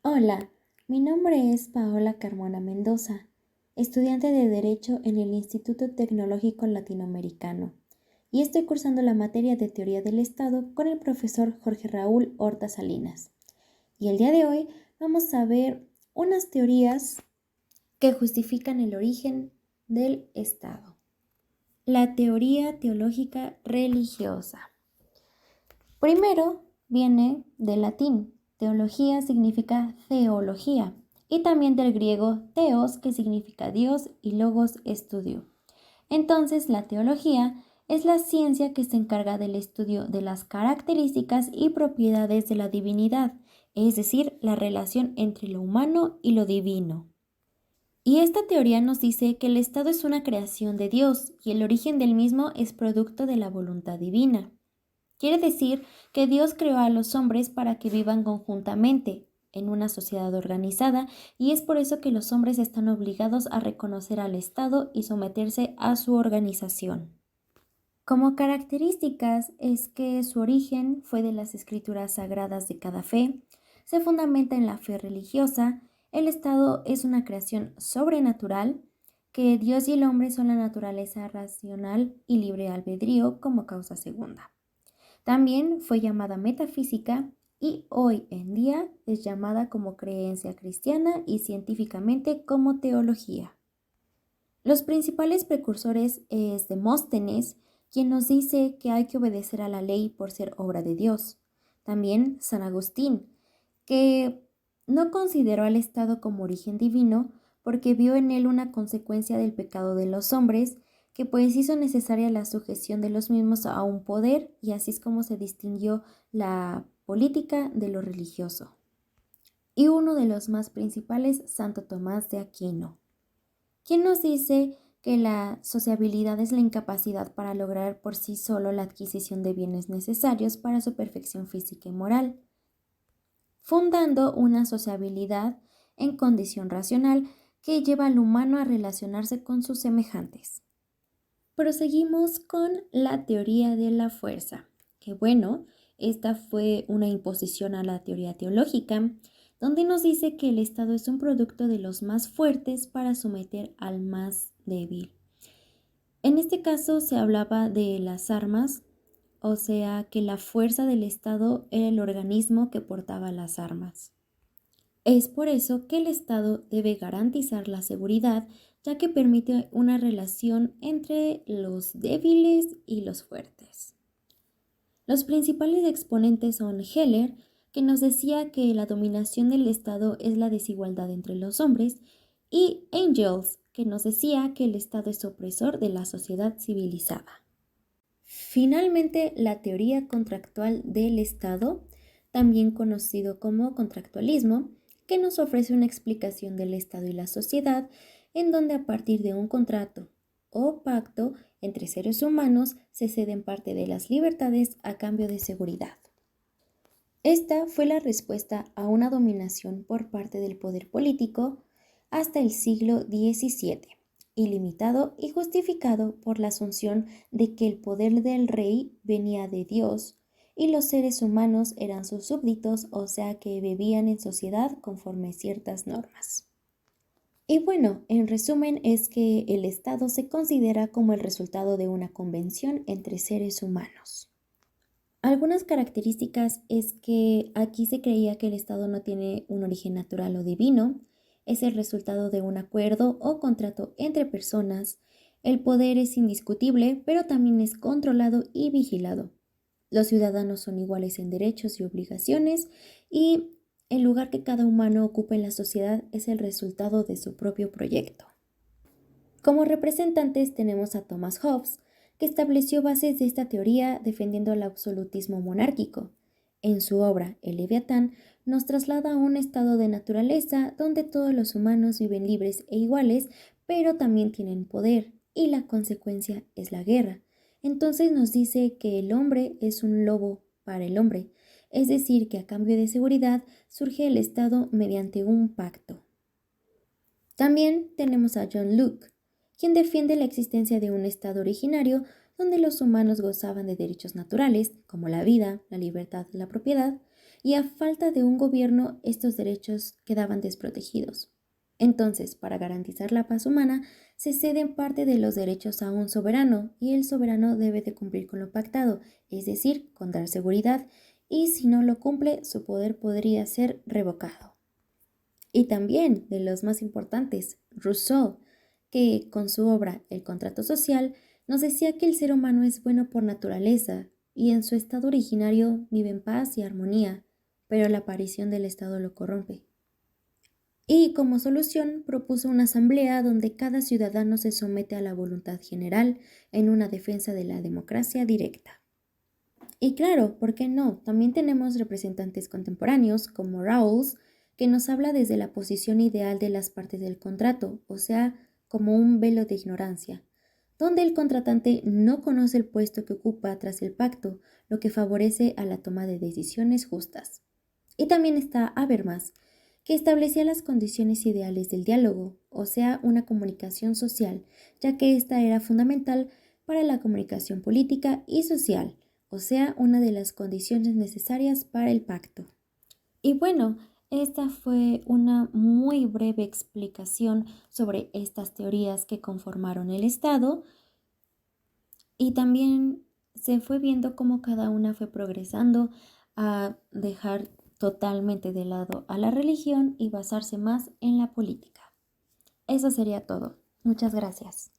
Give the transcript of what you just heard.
Hola, mi nombre es Paola Carmona Mendoza, estudiante de Derecho en el Instituto Tecnológico Latinoamericano, y estoy cursando la materia de Teoría del Estado con el profesor Jorge Raúl Horta Salinas. Y el día de hoy vamos a ver unas teorías que justifican el origen del Estado. La teoría teológica religiosa. Primero viene del latín. Teología significa teología y también del griego theos, que significa Dios, y logos, estudio. Entonces, la teología es la ciencia que se encarga del estudio de las características y propiedades de la divinidad, es decir, la relación entre lo humano y lo divino. Y esta teoría nos dice que el Estado es una creación de Dios y el origen del mismo es producto de la voluntad divina. Quiere decir que Dios creó a los hombres para que vivan conjuntamente en una sociedad organizada, y es por eso que los hombres están obligados a reconocer al Estado y someterse a su organización. Como características es que su origen fue de las escrituras sagradas de cada fe, se fundamenta en la fe religiosa, el Estado es una creación sobrenatural, que Dios y el hombre son la naturaleza racional y libre albedrío como causa segunda. También fue llamada metafísica y hoy en día es llamada como creencia cristiana y científicamente como teología. Los principales precursores es Demóstenes, quien nos dice que hay que obedecer a la ley por ser obra de Dios. También San Agustín, que no consideró al Estado como origen divino porque vio en él una consecuencia del pecado de los hombres, que pues hizo necesaria la sujeción de los mismos a un poder, y así es como se distinguió la política de lo religioso. Y uno de los más principales, Santo Tomás de Aquino, quien nos dice que la sociabilidad es la incapacidad para lograr por sí solo la adquisición de bienes necesarios para su perfección física y moral, fundando una sociabilidad en condición racional que lleva al humano a relacionarse con sus semejantes. Proseguimos con la teoría de la fuerza, que bueno, esta fue una imposición a la teoría teológica, donde nos dice que el Estado es un producto de los más fuertes para someter al más débil. En este caso se hablaba de las armas, o sea que la fuerza del Estado era el organismo que portaba las armas. Es por eso que el Estado debe garantizar la seguridad, ya que permite una relación entre los débiles y los fuertes. Los principales exponentes son Heller, que nos decía que la dominación del Estado es la desigualdad entre los hombres, y Engels, que nos decía que el Estado es opresor de la sociedad civilizada. Finalmente, la teoría contractual del Estado, también conocido como contractualismo, que nos ofrece una explicación del Estado y la sociedad, en donde a partir de un contrato o pacto entre seres humanos se ceden parte de las libertades a cambio de seguridad. Esta fue la respuesta a una dominación por parte del poder político hasta el siglo XVII, ilimitado y justificado por la asunción de que el poder del rey venía de Dios y los seres humanos eran sus súbditos, o sea que vivían en sociedad conforme ciertas normas. Y bueno, en resumen es que el Estado se considera como el resultado de una convención entre seres humanos. Algunas características es que aquí se creía que el Estado no tiene un origen natural o divino, es el resultado de un acuerdo o contrato entre personas, el poder es indiscutible, pero también es controlado y vigilado. Los ciudadanos son iguales en derechos y obligaciones, y el lugar que cada humano ocupa en la sociedad es el resultado de su propio proyecto. Como representantes tenemos a Thomas Hobbes, que estableció bases de esta teoría defendiendo el absolutismo monárquico. En su obra El Leviatán nos traslada a un estado de naturaleza donde todos los humanos viven libres e iguales, pero también tienen poder, y la consecuencia es la guerra. Entonces nos dice que el hombre es un lobo para el hombre, es decir, que a cambio de seguridad surge el Estado mediante un pacto. También tenemos a John Locke, quien defiende la existencia de un estado originario donde los humanos gozaban de derechos naturales, como la vida, la libertad, la propiedad, y a falta de un gobierno estos derechos quedaban desprotegidos. Entonces, para garantizar la paz humana, se ceden parte de los derechos a un soberano y el soberano debe de cumplir con lo pactado, es decir, con dar seguridad, y si no lo cumple, su poder podría ser revocado. Y también, de los más importantes, Rousseau, que con su obra El contrato social nos decía que el ser humano es bueno por naturaleza y en su estado originario vive en paz y armonía, pero la aparición del Estado lo corrompe. Y como solución propuso una asamblea donde cada ciudadano se somete a la voluntad general en una defensa de la democracia directa. Y claro, ¿por qué no? También tenemos representantes contemporáneos como Rawls, que nos habla desde la posición ideal de las partes del contrato, o sea, como un velo de ignorancia, donde el contratante no conoce el puesto que ocupa tras el pacto, lo que favorece a la toma de decisiones justas. Y también está Habermas, que establecía las condiciones ideales del diálogo, o sea, una comunicación social, ya que esta era fundamental para la comunicación política y social, o sea, una de las condiciones necesarias para el pacto. Y bueno, esta fue una muy breve explicación sobre estas teorías que conformaron el Estado y también se fue viendo cómo cada una fue progresando a dejar totalmente de lado a la religión y basarse más en la política. Eso sería todo. Muchas gracias.